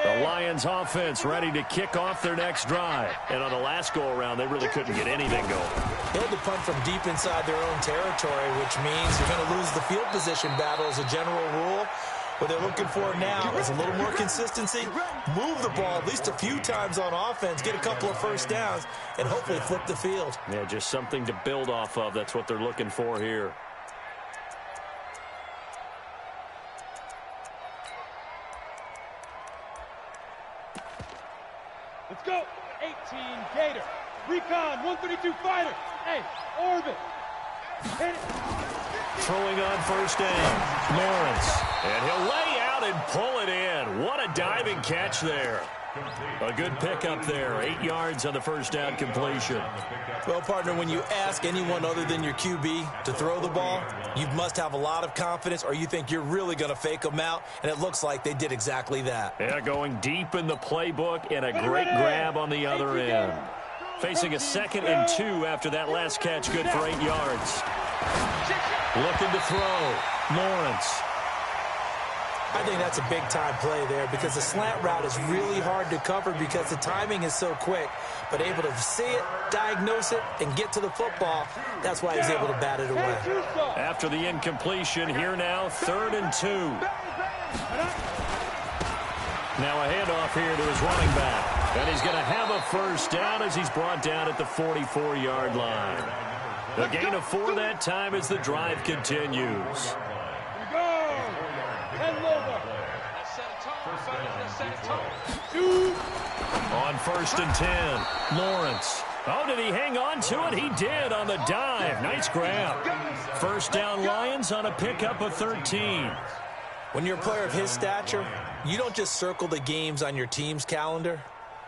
The Lions offense ready to kick off their next drive. And on the last go-around, they really couldn't get anything going. They had to punt from deep inside their own territory, which means you're going to lose the field position battle as a general rule. What they're looking for now is a little more consistency, move the ball at least a few times on offense, get a couple of first downs, and hopefully flip the field. Yeah, just something to build off of. That's what they're looking for here. Let's go. 18 Gator. Recon 132 fighter. Hey, orbit. Hit it. Throwing on first down. Lawrence. And he'll lay out and pull it in. What a diving catch there. A good pickup there. 8 yards on the first down completion. Well, partner, when you ask anyone other than your QB to throw the ball, you must have a lot of confidence or you think you're really going to fake them out, and it looks like they did exactly that. Yeah, going deep in the playbook and a great grab on the other end. Facing a 2nd and 2 after that last catch, good for 8 yards. Looking to throw. Lawrence. I think that's a big-time play there because the slant route is really hard to cover because the timing is so quick. But able to see it, diagnose it, and get to the football, that's why he's able to bat it away. After the incompletion, here now, 3rd and 2. Now a handoff here to his running back. And he's going to have a first down as he's brought down at the 44-yard line. A gain of 4 that time as the drive continues. On 1st and 10, Lawrence. Oh, did he hang on to it? He did on the dive. Nice grab. First down Lions on a pickup of 13. When you're a player of his stature, you don't just circle the games on your team's calendar.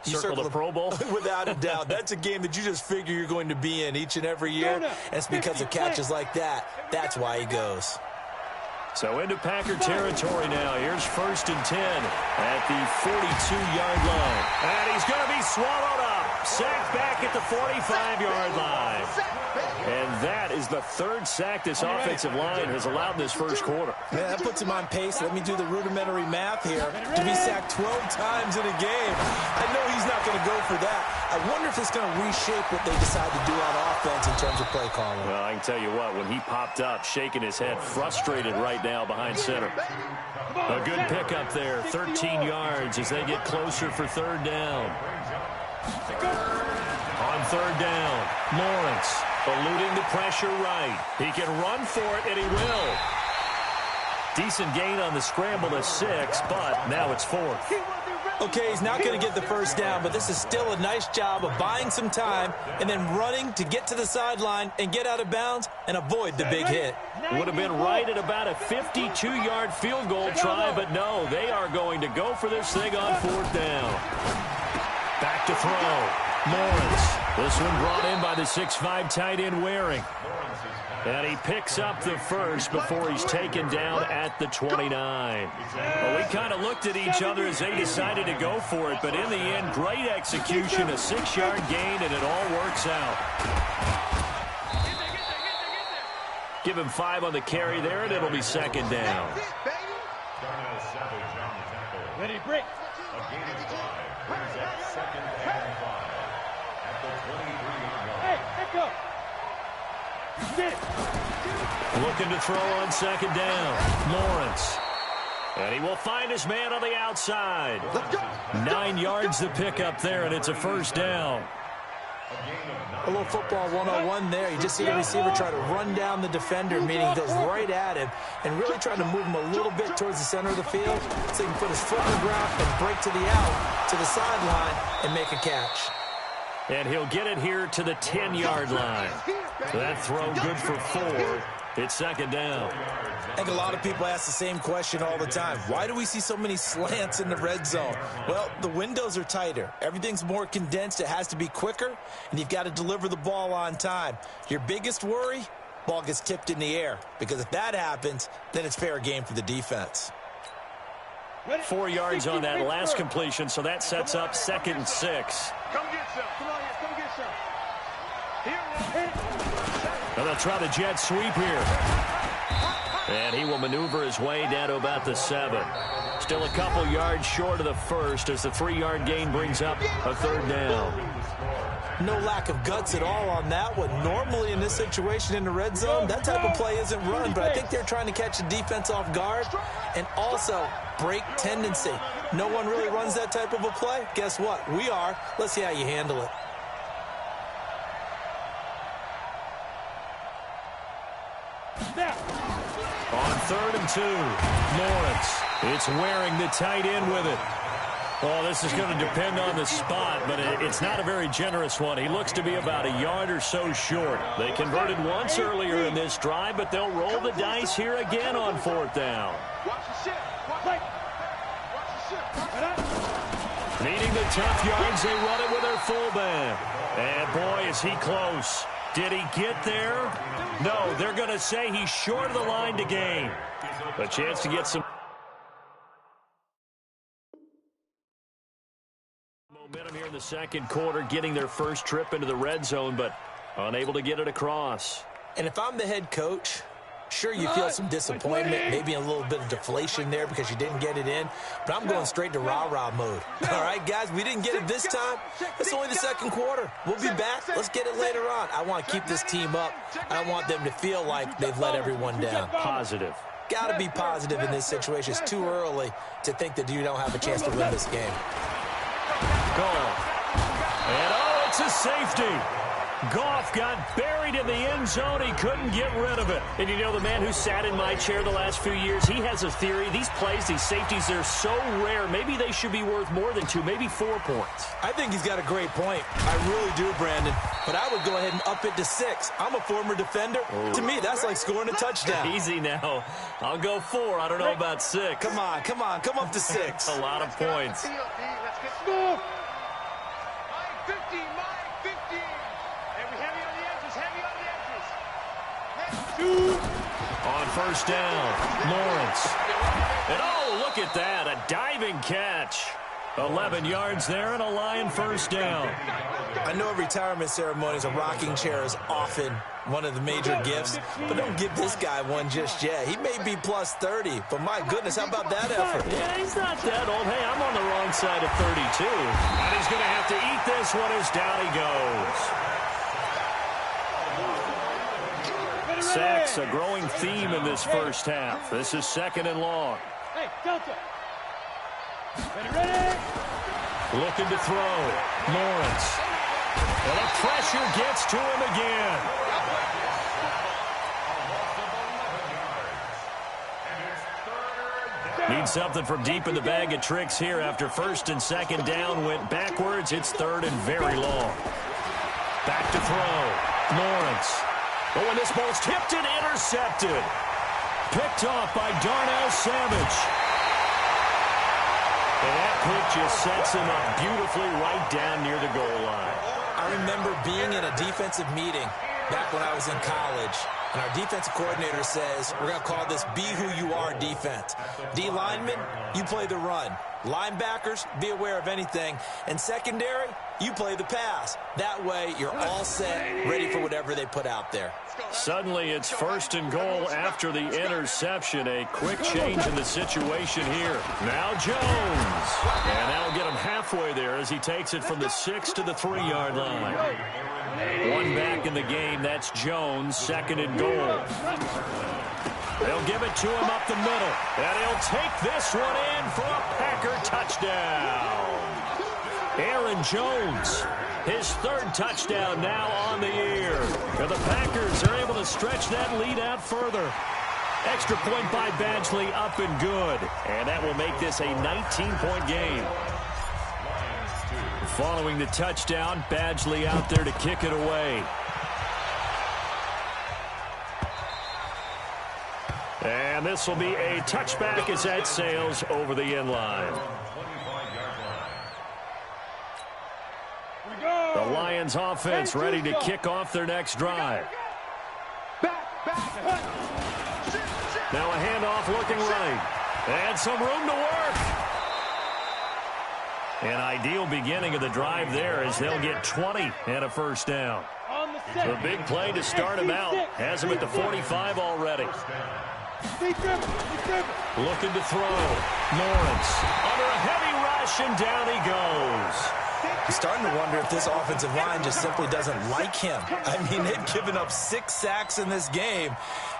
You circle the Pro Bowl? Without a doubt. That's a game that you just figure you're going to be in each and every year. And it's because of catches like that. That's why he goes. So into Packer territory now. Here's 1st and 10 at the 42-yard line. And he's going to be swallowed up. Sacked back at the 45-yard line. And that is the 3rd sack this offensive line has allowed in this first quarter. Yeah, that puts him on pace. Let me do the rudimentary math here. To be sacked 12 times in a game. I know he's not going to go for that. I wonder if it's going to reshape what they decide to do on offense in terms of play calling. Well, I can tell you what, when he popped up, shaking his head, frustrated right now behind center. A good pickup there, 13 yards as they get closer for 3rd down. On 3rd down, Lawrence eluding the pressure right. He can run for it, and he will. Decent gain on the scramble to 6, but now it's 4th. Okay, he's not going to get the first down, but this is still a nice job of buying some time and then running to get to the sideline and get out of bounds and avoid the big hit. Would have been right at about a 52-yard field goal try, but no, they are going to go for this thing on 4th down. Back to throw. Lawrence. This one brought in by the 6'5" tight end Waring. And he picks up the first before he's taken down at the 29. Well, we kind of looked at each other as they decided to go for it, but in the end, great execution, a 6-yard gain, and it all works out. Give him 5 on the carry there, and it'll be 2nd down. Ready, break. Hey, pick up. Looking to throw on 2nd down. Lawrence. And he will find his man on the outside. 9 yards to pick up there, and it's a first down. A little football 101 there. You just see the receiver try to run down the defender, meaning he goes right at him, and really trying to move him a little bit towards the center of the field so he can put his foot in the ground and break to the out, to the sideline, and make a catch. And he'll get it here to the 10-yard line. That throw good for 4. It's 2nd down. I think a lot of people ask the same question all the time. Why do we see so many slants in the red zone? Well, the windows are tighter. Everything's more condensed. It has to be quicker, and you've got to deliver the ball on time. Your biggest worry, ball gets tipped in the air, because if that happens, then it's fair game for the defense. 4 yards on that last completion, so that sets up 2nd and 6. Come get some. Come on, come get some. Here, And they'll try the jet sweep here. And he will maneuver his way down to about the 7. Still a couple yards short of the first as the 3-yard gain brings up a 3rd down. No lack of guts at all on that one. Normally in this situation in the red zone, that type of play isn't run, but I think they're trying to catch the defense off guard and also break tendency. No one really runs that type of a play. Guess what? We are. Let's see how you handle it. On 3rd and 2, Lawrence. It's wearing the tight end with it. Well, this is going to depend on the spot, but it's not a very generous one. He looks to be about a yard or so short. They converted once earlier in this drive, but they'll roll the dice here again on 4th down. Needing the tough yards, they run it with their fullback. And boy, is he close. Did he get there? No, they're going to say he's short of the line to gain. A chance to get some momentum here in the 2nd quarter, getting their first trip into the red zone, but unable to get it across. And if I'm the head coach, sure, you feel some disappointment, maybe a little bit of deflation there because you didn't get it in, but I'm going straight to rah-rah mode. All right, guys, we didn't get it this time. It's only the 2nd quarter. We'll be back. Let's get it later on. I want to keep this team up. I don't want them to feel like they've let everyone down. Positive. Got to be positive in this situation. It's too early to think that you don't have a chance to win this game. Goal. And, oh, it's a safety. Goff got buried in the end zone. He couldn't get rid of it. And you know, the man who sat in my chair the last few years, he has a theory. These plays, these safeties, they're so rare. Maybe they should be worth more than 2, maybe 4 points. I think he's got a great point. I really do, Brandon. But I would go ahead and up it to 6. I'm a former defender. Ooh. To me, that's like scoring a touchdown. Easy now. I'll go 4. I don't know about 6. Come on. Come up to 6. A lot of points. Let's get going. 50, 50. On 1st down, Lawrence. And oh, look at that, a diving catch. 11 yards there and a Lion 1st down. I know retirement ceremonies, a rocking chair is often one of the major gifts, but don't give this guy one just yet. He may be plus 30, but my goodness, how about that effort? Yeah, he's not that old. Hey, I'm on the wrong side of 32. And he's going to have to eat this one as down he goes. Sacks, a growing theme in this first half. This is 2nd and long. Hey, Delta. Ready. Looking to throw. Lawrence. And the pressure gets to him again. Need something from deep in the bag of tricks here after 1st and 2nd down went backwards. It's 3rd and very long. Back to throw. Lawrence. But when this ball's tipped and intercepted. Picked off by Darnell Savage. And that pick just sets him up beautifully right down near the goal line. I remember being in a defensive meeting back when I was in college, and our defensive coordinator says, we're going to call this be who you are defense. D linemen, you play the run. Linebackers, be aware of anything. And secondary, you play the pass. That way, you're all set, ready for whatever they put out there. Suddenly, it's 1st and goal after the interception. A quick change in the situation here. Now Jones. And that'll get him halfway there as he takes it from the 6 to the 3-yard line. One back in the game. That's Jones, 2nd and goal. They'll give it to him up the middle. And he'll take this one in for a Packer touchdown. Aaron Jones, his 3rd touchdown now on the year. And the Packers are able to stretch that lead out further. Extra point by Badgley, up and good. And that will make this a 19-point game. Following the touchdown, Badgley out there to kick it away. And this will be a touchback as that sails over the end line. The Lions offense ready to kick off their next drive. Now a handoff looking right. And some room to work. An ideal beginning of the drive there as they'll get 20 and a 1st down. A big play to start him out. Has him at the 45 already. Looking to throw. Lawrence under a heavy rush, and down he goes. I'm starting to wonder if this offensive line just simply doesn't like him. I mean, they've given up 6 sacks in this game.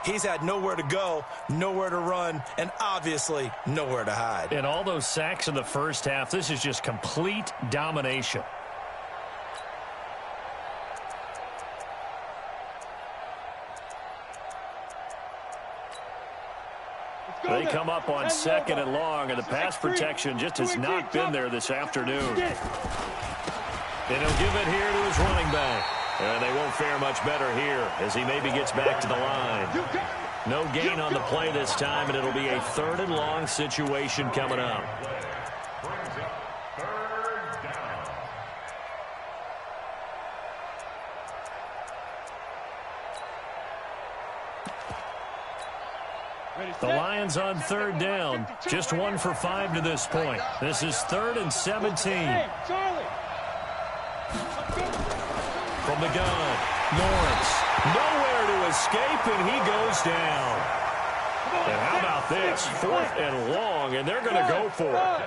He's had nowhere to go, nowhere to run, and obviously nowhere to hide. And all those sacks in the first half, this is just complete domination. They come up on 2nd and long, and the pass protection just has not been there this afternoon. And he'll give it here to his running back. And they won't fare much better here as he maybe gets back to the line. No gain on the play this time, and it'll be a 3rd and long situation coming up. The Lions on 3rd down. Just 1 for 5 to this point. This is 3rd and 17. From the gun, Lawrence. Nowhere to escape, and he goes down. And how about this? 4th and long, and they're going to go for it.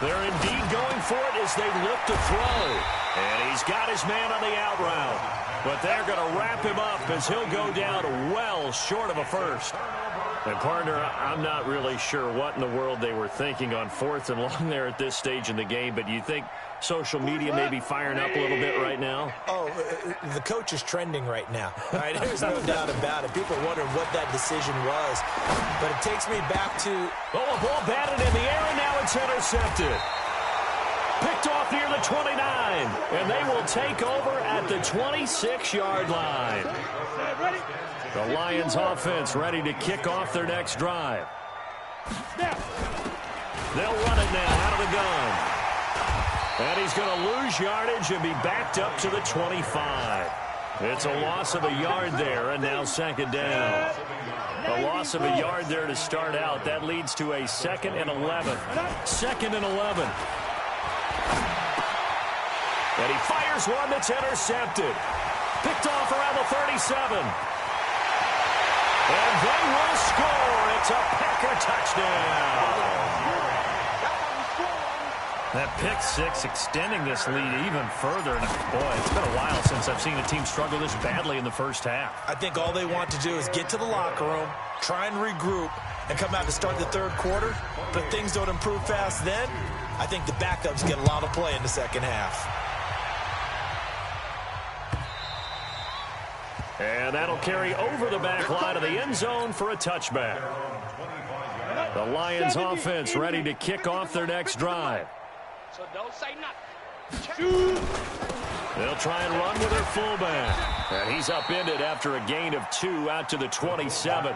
They're indeed going for it as they look to throw. And he's got his man on the out route. But they're going to wrap him up as he'll go down well short of a first. And, partner, I'm not really sure what in the world they were thinking on 4th and long there at this stage in the game, but you think social media may be firing up a little bit right now? Oh, the coach is trending right now. Right? There's no doubt about it. People are wondering what that decision was. But it takes me back to... Oh, a ball batted in the air, and now it's intercepted. Picked off near the 29, and they will take over at the 26-yard line. The Lions offense ready to kick off their next drive. They'll run it now out of the gun. And he's going to lose yardage and be backed up to the 25. It's a loss of a yard there, and now 2nd down. A loss of a yard there to start out. That leads to a 2nd and 11. 2nd and 11. And he fires one that's intercepted. Picked off around the 37. And they will score. It's a Packer touchdown. That pick 6 extending this lead even further. And boy, it's been a while since I've seen a team struggle this badly in the first half. I think all they want to do is get to the locker room, try and regroup, and come out to start the 3rd quarter. But if things don't improve fast then, I think the backups get a lot of play in the 2nd half. And that'll carry over the back line of the end zone for a touchback. The Lions offense ready to kick off their next drive. So don't say nothing. They'll try and run with their fullback. And he's upended after a gain of 2 out to the 27.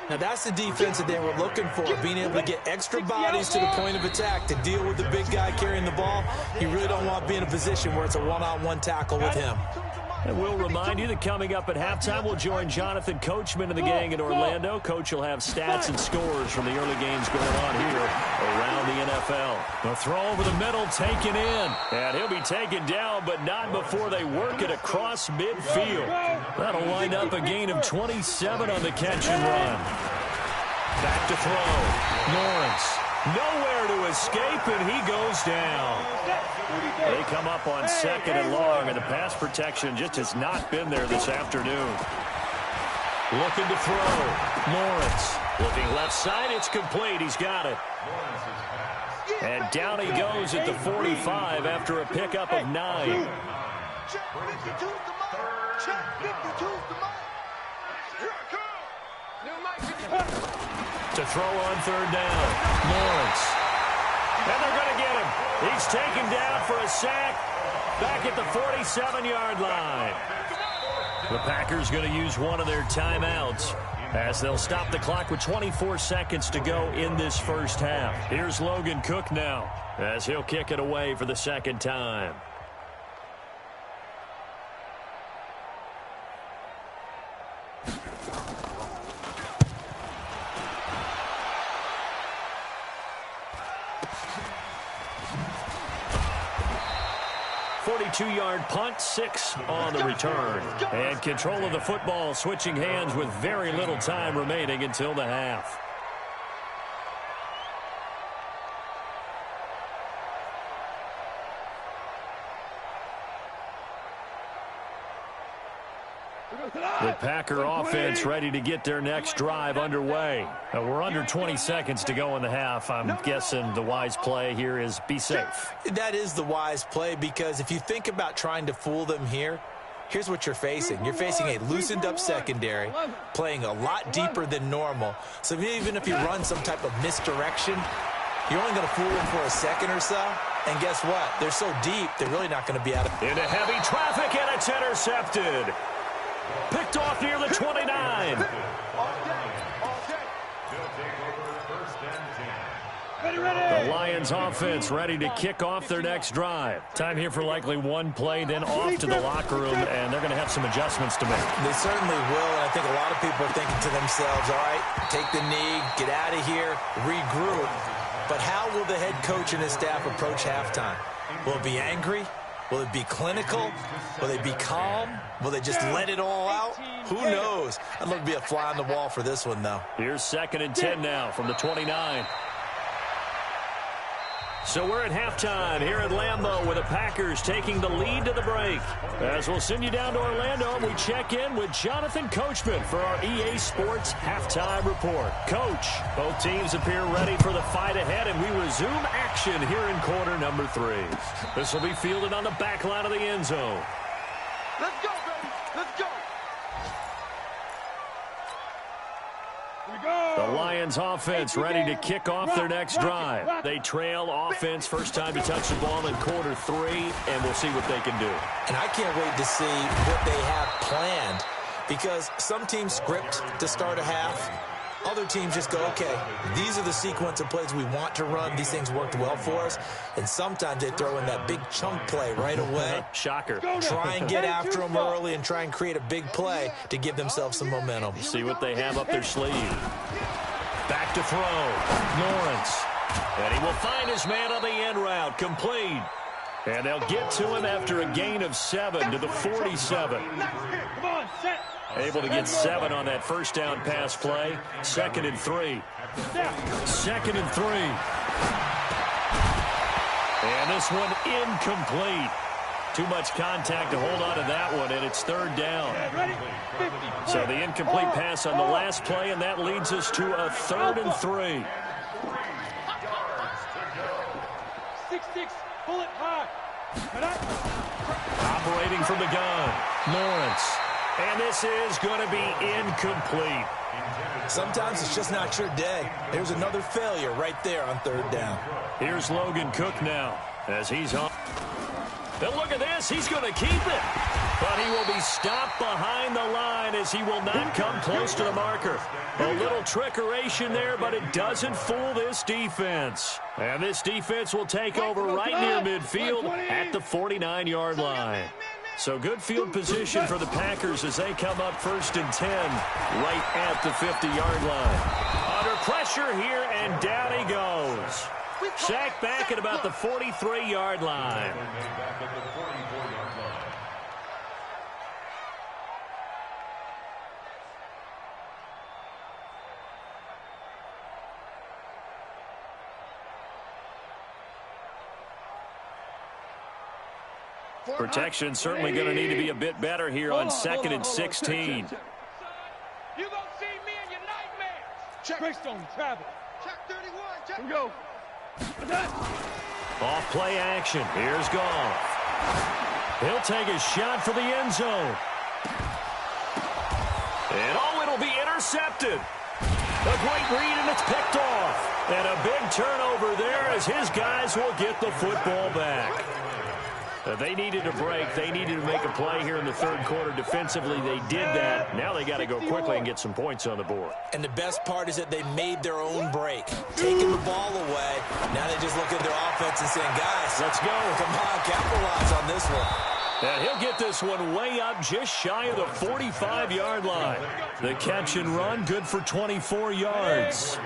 Now that's the defense that they were looking for, being able to get extra bodies to the point of attack to deal with the big guy carrying the ball. You really don't want to be in a position where it's a one-on-one tackle with him. And we'll remind you that coming up at halftime, we'll join Jonathan Coachman and the gang in Orlando. Coach will have stats and scores from the early games going on here around the NFL. The throw over the middle taken in. And he'll be taken down, but not before they work it across midfield. That'll wind up a gain of 27 on the catch and run. Back to throw. Lawrence. Nowhere to escape, and he goes down. They come up on 2nd and long, and the pass protection just has not been there this afternoon. Looking to throw. Lawrence. Looking left side. It's complete. He's got it. And down he goes at the 45 after a pickup of 9. To throw on 3rd down. Lawrence. And they're going to get him. He's taken down for a sack back at the 47-yard line. The Packers going to use one of their timeouts as they'll stop the clock with 24 seconds to go in this first half. Here's Logan Cook now as he'll kick it away for the 2nd time. 42-yard punt, 6 on the return. And control of the football switching hands with very little time remaining until the half. The Packer offense ready to get their next drive underway. We're under 20 seconds to go in the half. I'm guessing the wise play here is be safe. That is the wise play, because if you think about trying to fool them here, here's what you're facing. You're facing a loosened up secondary, playing a lot deeper than normal. So even if you run some type of misdirection, you're only going to fool them for a second or so. And guess what? They're so deep, they're really not going to be out of it. Into heavy traffic, and it's intercepted. Picked off near the 29. The Lions offense ready to kick off their next drive. Time here for likely one play, then off to the locker room, and they're going to have some adjustments to make. They certainly will, and I think a lot of people are thinking to themselves, all right, take the knee, get out of here, regroup. But how will the head coach and his staff approach halftime? Will it be angry? Will it be clinical? Will they be calm? Will they just let it all out? Who knows? I'd love to be a fly on the wall for this one, though. Here's 2nd and 10 now from the 29. So we're at halftime here at Lambeau with the Packers taking the lead to the break. As we'll send you down to Orlando, and we check in with Jonathan Coachman for our EA Sports Halftime Report. Coach, both teams appear ready for the fight ahead, and we resume action here in quarter number 3. This will be fielded on the back line of the end zone. Let's go, baby. Let's go. The Lions offense ready to kick off their next drive. They trail offense first time to touch the ball in quarter 3, and we'll see what they can do. And I can't wait to see what they have planned, because some teams script to start a half. Other teams just go, okay, these are the sequence of plays we want to run. These things worked well for us. And sometimes they throw in that big chunk play right away. Shocker. Try and get after them early and try and create a big play to give themselves some momentum. See what they have up their sleeve. Back to throw. Lawrence. And he will find his man on the end route. Complete. And they'll get to him after a gain of 7 to the 47. Come on, set. Able to get 7 on that first down pass play. 2nd and 3. 2nd and 3. And this one incomplete. Too much contact to hold on to that one, and it's 3rd down. So the incomplete pass on the last play, and that leads us to a 3rd and 3. 6-6, bullet high. Operating from the gun. Lawrence. And this is going to be incomplete. Sometimes it's just not your day. There's another failure right there on 3rd down. Here's Logan Cook now as he's on. But look at this. He's going to keep it. But he will be stopped behind the line as he will not come close to the marker. A little trickeration there, but it doesn't fool this defense. And this defense will take over right near midfield at the 49-yard line. So good field position for the Packers as they come up 1st and 10 right at the 50-yard line. Under pressure here, and down he goes. Sacked back at about the 43-yard line. Protection certainly going to need to be a bit better here on 2nd and 16. You gonna see me in your nightmares. Check. Greystone travel. Check 31. Check. Here we go. Off play action. Here's Goff. He'll take a shot for the end zone. And oh, it'll be intercepted. A great read, and it's picked off. And a big turnover there as his guys will get the football back. They needed a break. They needed to make a play here in the 3rd quarter. Defensively, they did that. Now they got to go quickly and get some points on the board. And the best part is that they made their own break, taking the ball away. Now they just look at their offense and saying, guys, let's go. Come on, capitalize on this one. And he'll get this one way up just shy of the 45-yard line. The catch and run, good for 24 yards.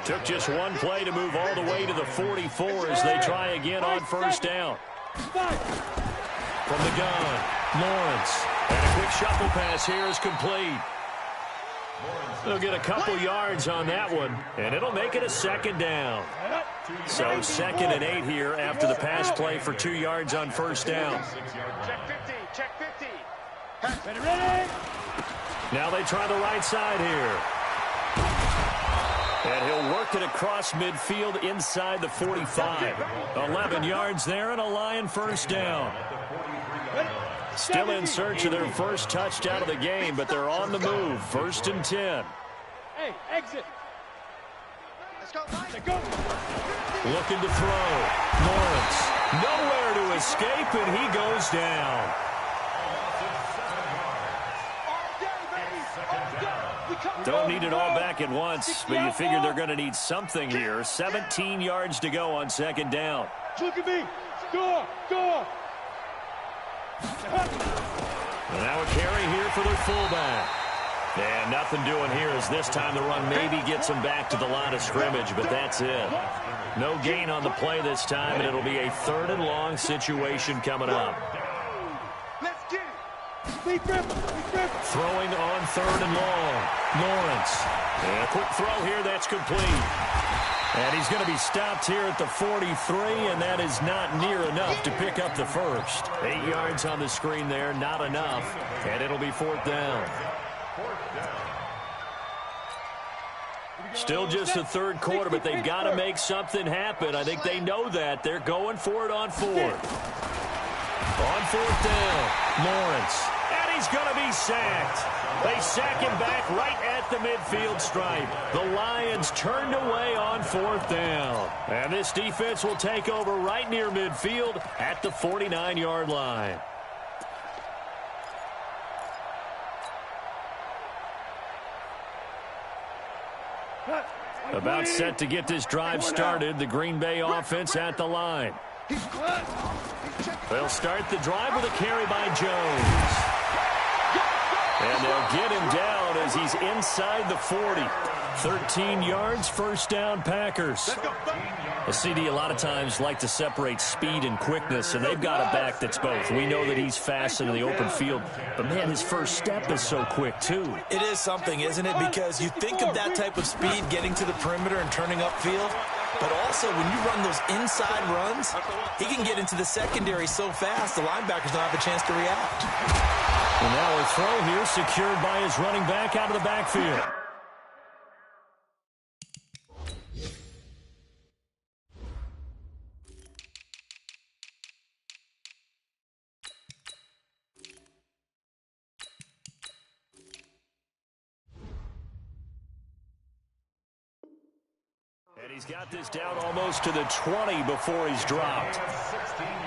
Took just one play to move all the way to the 44 as they try again on 1st down. From the gun, Lawrence. And a quick shuffle pass here is complete. They'll get a couple yards on that one, and it'll make it a second down. So 2nd and 8 here after the pass play for 2 yards on first down. Check 50, check 50. Ready? Now they try the right side here. And he'll work it across midfield inside the 45. 11 yards there and a Lion first down. Still in search of their first touchdown of the game, but they're on the move. 1st and 10. Hey, exit. Let's go. Looking to throw. Lawrence. Nowhere to escape, and he goes down. Don't need it all back at once, but you figure they're going to need something here. 17 yards to go on 2nd down. Look at me. Score. And now a carry here for their fullback. And nothing doing here as this time the run maybe gets them back to the line of scrimmage, but that's it. No gain on the play this time, and it'll be a 3rd and long situation coming up. Let's get it. Throwing on 3rd and long. Lawrence. And a quick throw here that's complete. And he's going to be stopped here at the 43, and that is not near enough to pick up the first. 8 yards on the screen there, not enough. And it'll be 4th down. Still just the 3rd quarter, but they've got to make something happen. I think they know that. They're going for it on 4th. On 4th down, Lawrence. And he's going to be sacked. They sack him back right at the midfield stripe. The Lions turned away on 4th down. And this defense will take over right near midfield at the 49-yard line. About set to get this drive started. The Green Bay offense at the line. They'll start the drive with a carry by Jones. And they'll get him down as he's inside the 40. 13 yards, first down, Packers. The CD a lot of times like to separate speed and quickness, and they've got a back that's both. We know that he's fast in the open field, but, man, his first step is so quick, too. It is something, isn't it? Because you think of that type of speed getting to the perimeter and turning upfield, but also when you run those inside runs, he can get into the secondary so fast the linebackers don't have a chance to react. And now a throw here secured by his running back out of the backfield. And he's got this down almost to the 20 before he's dropped.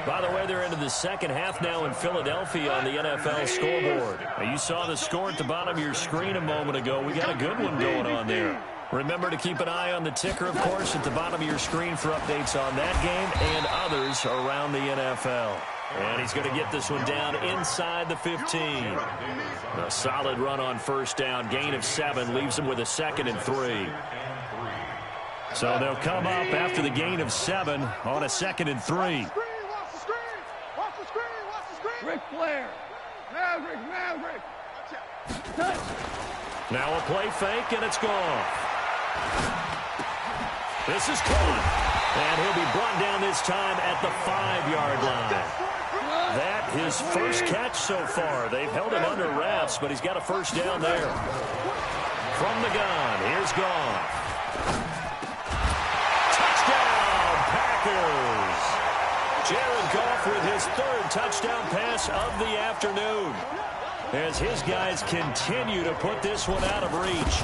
By the way, they're into the second half now in Philadelphia on the NFL scoreboard. Now, you saw the score at the bottom of your screen a moment ago. We got a good one going on there. Remember to keep an eye on the ticker, of course, at the bottom of your screen for updates on that game and others around the NFL. And he's going to get this one down inside the 15. A solid run on first down. Gain of 7 leaves him with a 2nd and 3. So they'll come up after the gain of 7 on a 2nd and 3. Watch the screen. Ric Flair. Maverick. Touch. Now a play fake, and it's gone. This is caught. And he'll be brought down this time at the 5-yard line. That his first catch so far. They've held him under wraps, but he's got a first down there. From the gun, here's Goff. Jared Goff with his 3rd touchdown pass of the afternoon as his guys continue to put this one out of reach.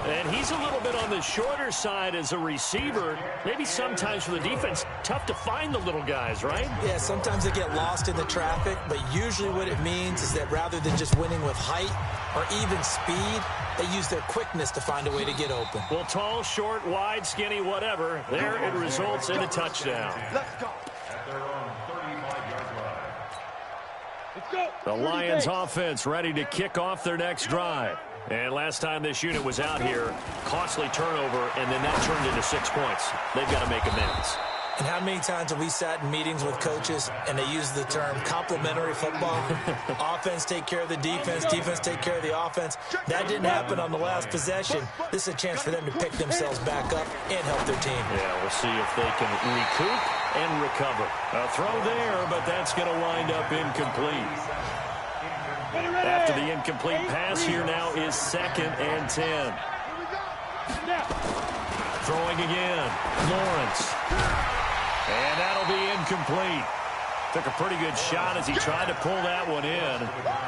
And he's a little bit on the shorter side as a receiver. Maybe sometimes for the defense, tough to find the little guys, right? Yeah, sometimes they get lost in the traffic, but usually what it means is that rather than just winning with height or even speed, they use their quickness to find a way to get open. Well, tall, short, wide, skinny, whatever, there it results in a touchdown. Let's go. The Lions offense ready to kick off their next drive. And last time this unit was out here, costly turnover, and then that turned into 6 points. They've got to make amends. And how many times have we sat in meetings with coaches and they use the term complementary football? Offense take care of the defense, defense take care of the offense. That didn't happen on the last possession. This is a chance for them to pick themselves back up and help their team. Yeah, we'll see if they can recoup and recover. A throw there, but that's going to wind up incomplete. After the incomplete pass, here now is 2nd and 10. Throwing again, Lawrence. And that'll be incomplete. Took a pretty good shot as he tried to pull that one in.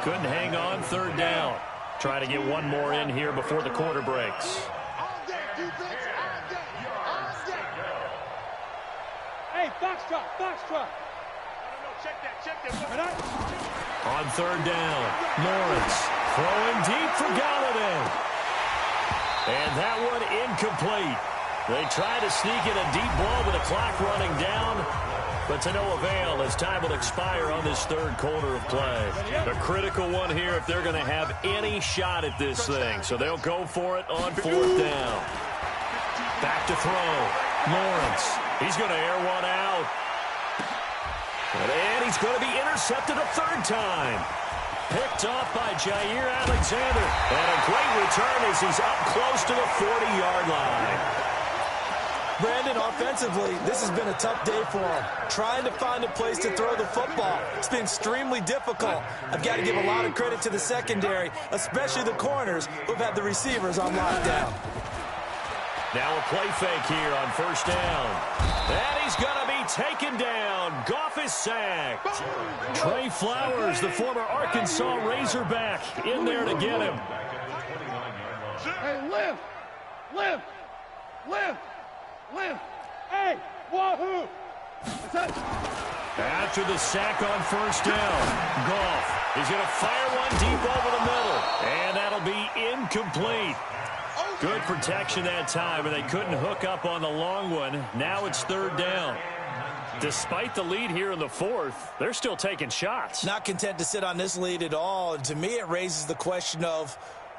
Couldn't hang on, 3rd down. Trying to get one more in here before the quarter breaks. Hey, box drop. Check that. On 3rd down, Lawrence throwing deep for Galladay. And that one incomplete. They try to sneak in a deep ball with the clock running down, but to no avail as time will expire on this 3rd quarter of play. A critical one here if they're going to have any shot at this thing. So they'll go for it on 4th down. Back to throw. Lawrence. He's going to air one out. And he's going to be intercepted a 3rd time. Picked off by Jair Alexander. And a great return as he's up close to the 40-yard line. Brandon, offensively, this has been a tough day for him. Trying to find a place to throw the football. It's been extremely difficult. I've got to give a lot of credit to the secondary, especially the corners who've had the receivers on lockdown. Now a play fake here on 1st down. And he's going to be taken down. Goff is sacked. Trey Flowers, the former Arkansas Razorback, in there to get him. Hey, lift. Hey, wahoo! After the sack on 1st down, Goff is going to fire one deep over the middle. And that'll be incomplete. Good protection that time, and they couldn't hook up on the long one. Now it's 3rd down. Despite the lead here in the 4th, they're still taking shots. Not content to sit on this lead at all. And to me, it raises the question of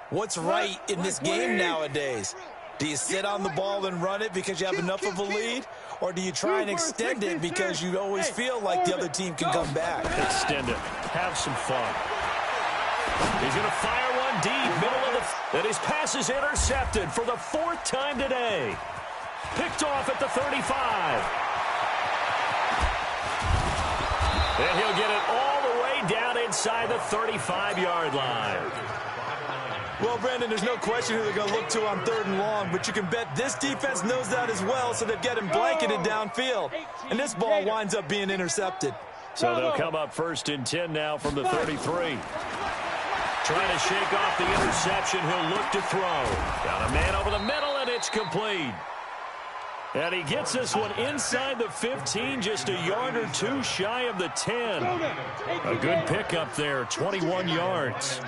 what's right in this game nowadays. Do you sit on the ball and run it because you have enough of a lead? Or do you try and extend it because you always feel like the other team can come back? Extend it. Have some fun. He's going to fire one deep, middle of the... And his pass is intercepted for the 4th time today. Picked off at the 35. And he'll get it all the way down inside the 35-yard line. Well, Brandon, there's no question who they're going to look to on 3rd and long, but you can bet this defense knows that as well, so they've got him blanketed downfield. And this ball winds up being intercepted. So they'll come up 1st and 10 now from the 33. Trying to shake off the interception. He'll look to throw. Got a man over the middle, and it's complete. And he gets this one inside the 15, just a yard or two shy of the 10. A good pickup there, 21 yards.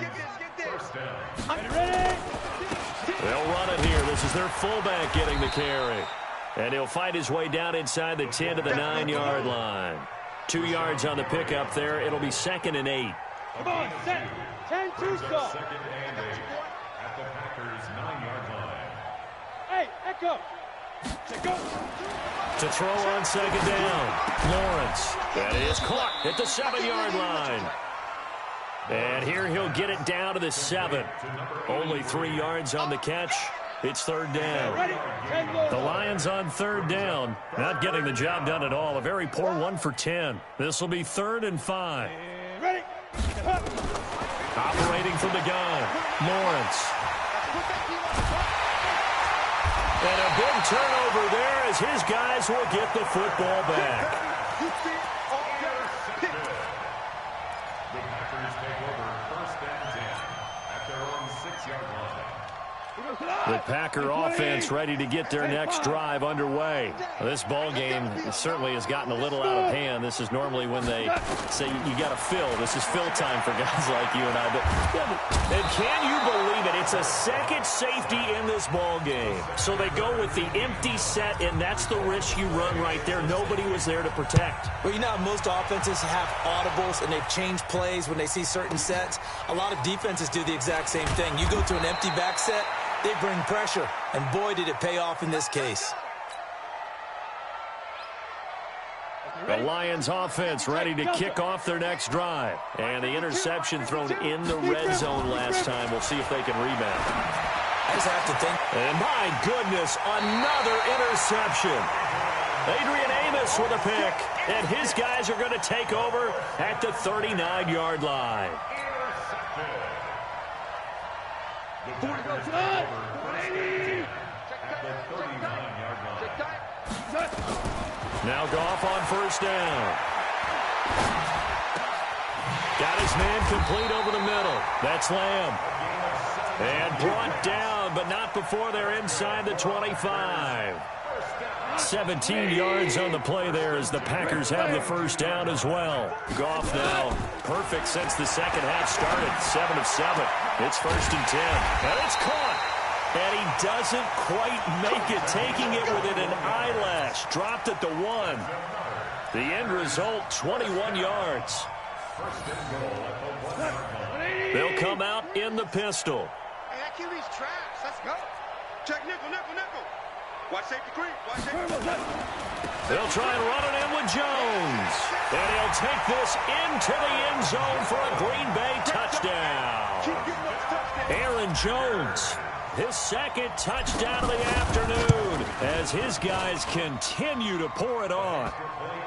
They'll run it here. This is their fullback getting the carry. And he'll fight his way down inside the 10 to the 9-yard line. 2 yards on the pickup there. It'll be 2nd and 8. Come on, set. 10-2 stop. Hey, Echo. Go. To throw on 2nd down. Lawrence. That is caught at the 7-yard line. And here he'll get it down to the 7. Only 3 yards on the catch. It's 3rd down. The Lions on 3rd down. Not getting the job done at all. A very poor 1 for 10. This will be 3rd and 5. Ready. Operating from the gun. Lawrence. And a big turnover there as his guys will get the football back. The Packer offense ready to get their next drive underway. This ball game certainly has gotten a little out of hand. This is normally when they say you got to fill. This is fill time for guys like you and I. And can you believe it? It's a second safety in this ball game. So they go with the empty set, and that's the risk you run right there. Nobody was there to protect. Well, you know how most offenses have audibles and they've changed plays when they see certain sets. A lot of defenses do the exact same thing. You go to an empty back set, they bring pressure, and boy, did it pay off in this case. The Lions offense ready to kick off their next drive. And the interception thrown in the red zone last time. We'll see if they can rebound. I just have to think. And my goodness, another interception. Adrian Amos with a pick. And his guys are going to take over at the 39-yard line. Now Goff on first down. Got his man complete over the middle. That's Lamb. And brought down, but not before they're inside the 25. 17 yards on the play there as the Packers have the first down as well. Goff now perfect since the second half started. 7 of 7. It's first and 10. And it's caught. And he doesn't quite make it, taking it within an eyelash. Dropped at the 1. The end result, 21 yards. They'll come out in the pistol. Hey, that QB's trash. Let's go. Check nickel, nickel, nickel. Watch safety creep. Watch safety. They'll try and run it in with Jones. And he'll take this into the end zone for a Green Bay touchdown. Aaron Jones, his second touchdown of the afternoon as his guys continue to pour it on.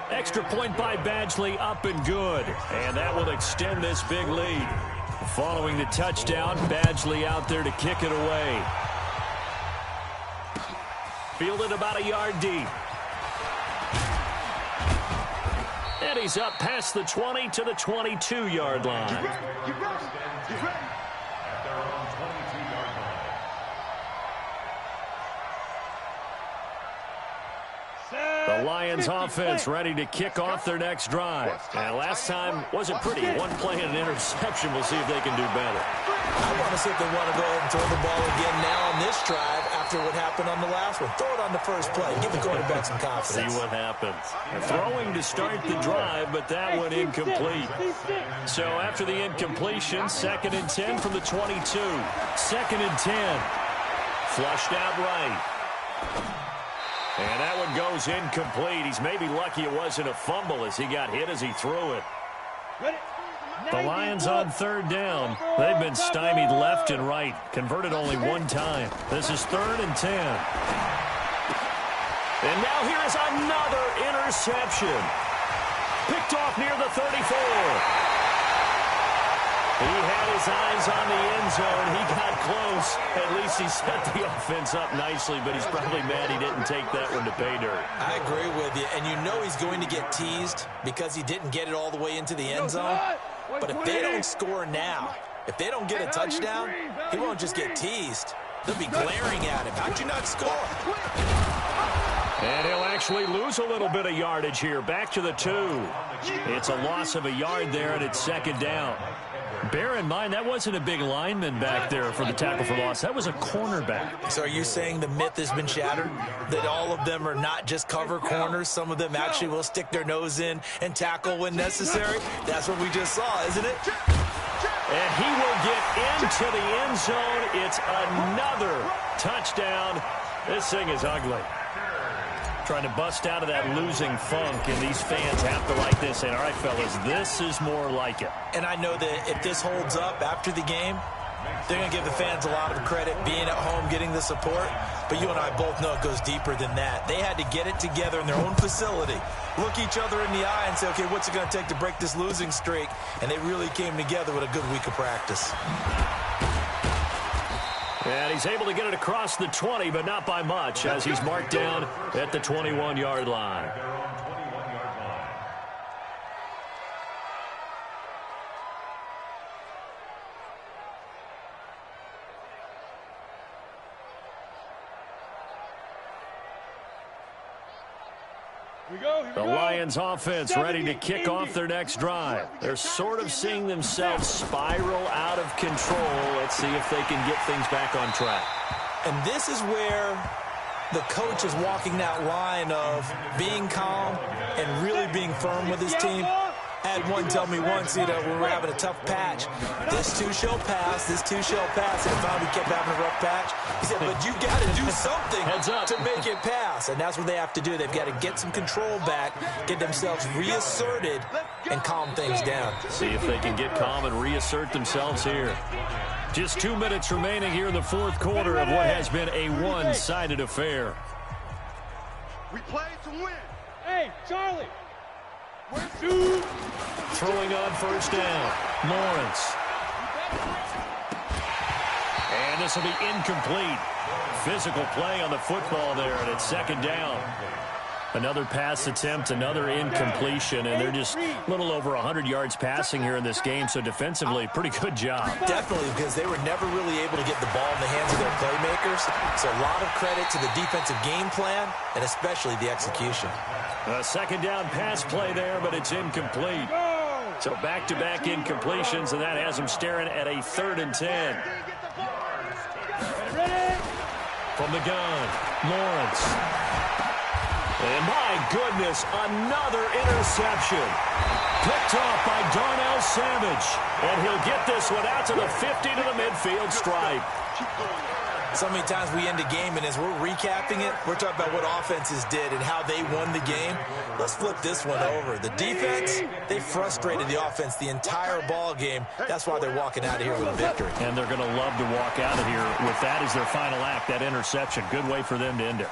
Extra point by Badgley, up and good. And that will extend this big lead. Following the touchdown, Badgley out there to kick it away. Fielded about a yard deep. And he's up past the 20 to the 22-yard line. The Lions offense ready to kick off their next drive. And last time wasn't pretty. One play and an interception. We'll see if they can do better. I want to see if they want to go ahead and throw the ball again now on this drive after what happened on the last one. Throw it on the first play. Give the quarterback some confidence. See what happens. Throwing to start the drive, but that one incomplete. So after the incompletion, 2nd and 10 from the 22. 2nd and 10. Flushed out right. And that one goes incomplete. He's maybe lucky it wasn't a fumble as he got hit as he threw it. The Lions on 3rd down. They've been stymied left and right. Converted only one time. This is 3rd and 10. And now here is another interception. Picked off near the 34. He had his eyes on the end zone. He got close. At least he set the offense up nicely, but he's probably mad he didn't take that one to pay dirt. I agree with you, and you know he's going to get teased because he didn't get it all the way into the end zone. But if they don't score now, if they don't get a touchdown, he won't just get teased. They'll be glaring at him. How'd you not score? And he'll actually lose a little bit of yardage here. Back to the 2. It's a loss of a yard there, and it's 2nd down. Bear in mind, that wasn't a big lineman back there for the tackle for loss. That was a cornerback. So are you saying the myth has been shattered? That all of them are not just cover corners? Some of them actually will stick their nose in and tackle when necessary? That's what we just saw, isn't it? And he will get into the end zone. It's another touchdown. This thing is ugly. Trying to bust out of that losing funk, and these fans have to like this. And all right, fellas, this is more like it. And I know that if this holds up after the game, they're going to give the fans a lot of credit being at home, getting the support. But you and I both know it goes deeper than that. They had to get it together in their own facility, look each other in the eye and say, okay, what's it going to take to break this losing streak? And they really came together with a good week of practice. And he's able to get it across the 20, but not by much, as he's marked down at the 21-yard line. The Lions offense ready to kick off their next drive. They're sort of seeing themselves spiral out of control. Let's see if they can get things back on track. And this is where the coach is walking that line of being calm and really being firm with his team. Had one tell me once, when we were having a tough patch, this too shall pass, this too shall pass, and finally we kept having a rough patch. He said, but you got to do something to make it pass, and that's what they have to do. They've got to get some control back, get themselves reasserted, and calm things down. See if they can get calm and reassert themselves here. Just 2 minutes remaining here in the fourth quarter of what has been a one-sided affair. We play to win. Hey, Charlie. Where's two? Throwing on first down. Lawrence. And this will be incomplete. Physical play on the football there, and it's second down. Another pass attempt, another incompletion, and they're just a little over 100 yards passing here in this game, so defensively, pretty good job. Definitely, because they were never really able to get the ball in the hands of their playmakers, so a lot of credit to the defensive game plan, and especially the execution. A second down pass play there, but it's incomplete. So back-to-back incompletions, and that has them staring at a 3rd and 10. From the gun, Lawrence. And my goodness, another interception. Picked off by Darnell Savage. And he'll get this one out to the 50 to the midfield stripe. So many times we end a game, and as we're recapping it, we're talking about what offenses did and how they won the game. Let's flip this one over. The defense, they frustrated the offense the entire ball game. That's why they're walking out of here with a victory. And they're going to love to walk out of here with that as their final act, that interception. Good way for them to end it.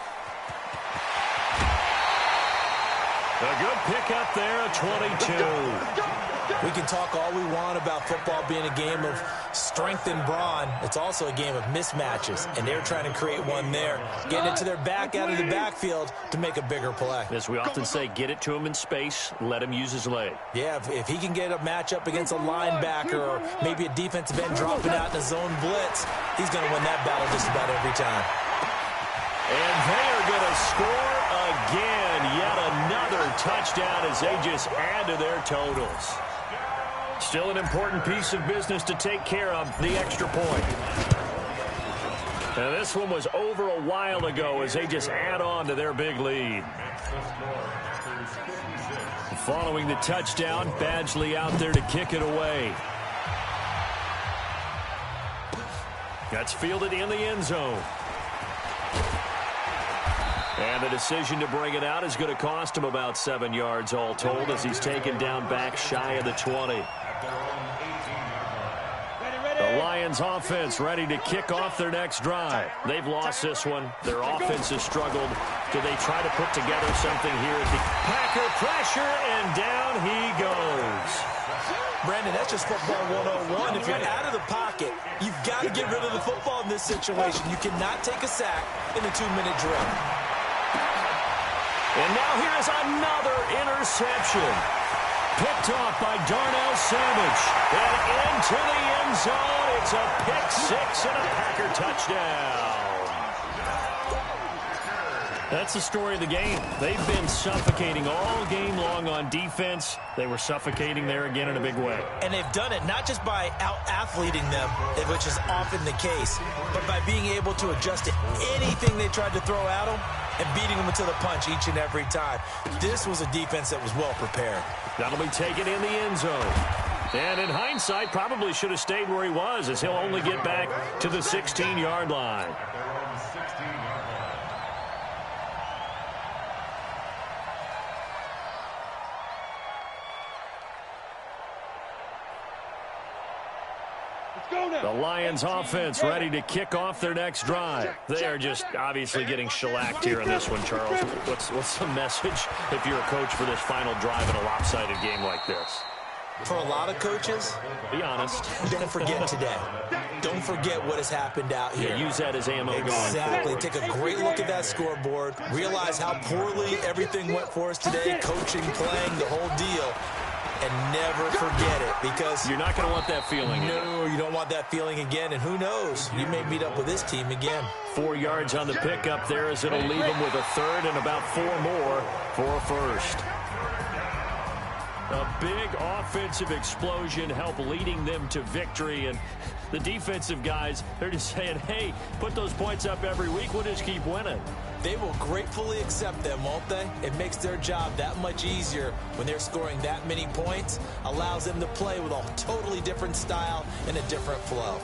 A good pickup there, a 22. We can talk all we want about football being a game of strength and brawn. It's also a game of mismatches, and they're trying to create one there, getting it to their back out of the backfield to make a bigger play. As we often say, get it to him in space, let him use his leg. Yeah, if he can get a matchup against a linebacker or maybe a defensive end dropping out in a zone blitz, he's going to win that battle just about every time. And they are going to score again. Yet another touchdown as they just add to their totals. Still an important piece of business to take care of, the extra point. Now this one was over a while ago as they just add on to their big lead. Following the touchdown, Badgley out there to kick it away. That's fielded in the end zone. And the decision to bring it out is going to cost him about 7 yards all told as he's taken down back shy of the 20. The Lions offense ready to kick off their next drive. They've lost this one. Their offense has struggled. Do they try to put together something here at the Packer pressure, and down he goes. Brandon, that's just football 101. If you're out of the pocket, you've got to get rid of the football in this situation. You cannot take a sack in a 2-minute drill. And now here's another interception. Picked off by Darnell Savage. And into the end zone. It's a pick six and a Packer touchdown. That's the story of the game. They've been suffocating all game long on defense. They were suffocating there again in a big way. And they've done it not just by out-athleting them, which is often the case, but by being able to adjust to anything they tried to throw at them and beating them until the punch each and every time. This was a defense that was well prepared. That'll be taken in the end zone. And in hindsight, probably should have stayed where he was, as he'll only get back to the 16-yard line. The Lions offense ready to kick off their next drive. They are just obviously getting shellacked here in this one, Charles. What's the message if you're a coach for this final drive in a lopsided game like this? For a lot of coaches, be honest. Don't forget today. Don't forget what has happened out here. Yeah, use that as ammo. Exactly. Take a great look at that scoreboard. Realize how poorly everything went for us today. Coaching, playing, the whole deal. And never forget it, because you're not going to want that feeling again. No, you don't want that feeling again. And who knows? You may meet up with this team again. 4 yards on the pickup there as it'll leave them with a third and about 4 more for a first. A big offensive explosion helped leading them to victory. And the defensive guys, they're just saying, hey, put those points up every week. We'll just keep winning. They will gratefully accept them, won't they? It makes their job that much easier when they're scoring that many points. Allows them to play with a totally different style and a different flow.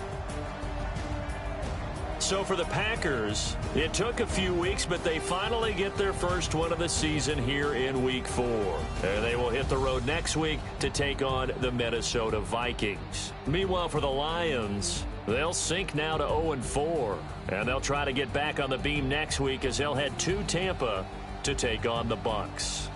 So for the Packers, it took a few weeks, but they finally get their first one of the season here in Week 4. And they will hit the road next week to take on the Minnesota Vikings. Meanwhile, for the Lions, they'll sink now to 0-4. And they'll try to get back on the beam next week as they'll head to Tampa to take on the Bucs.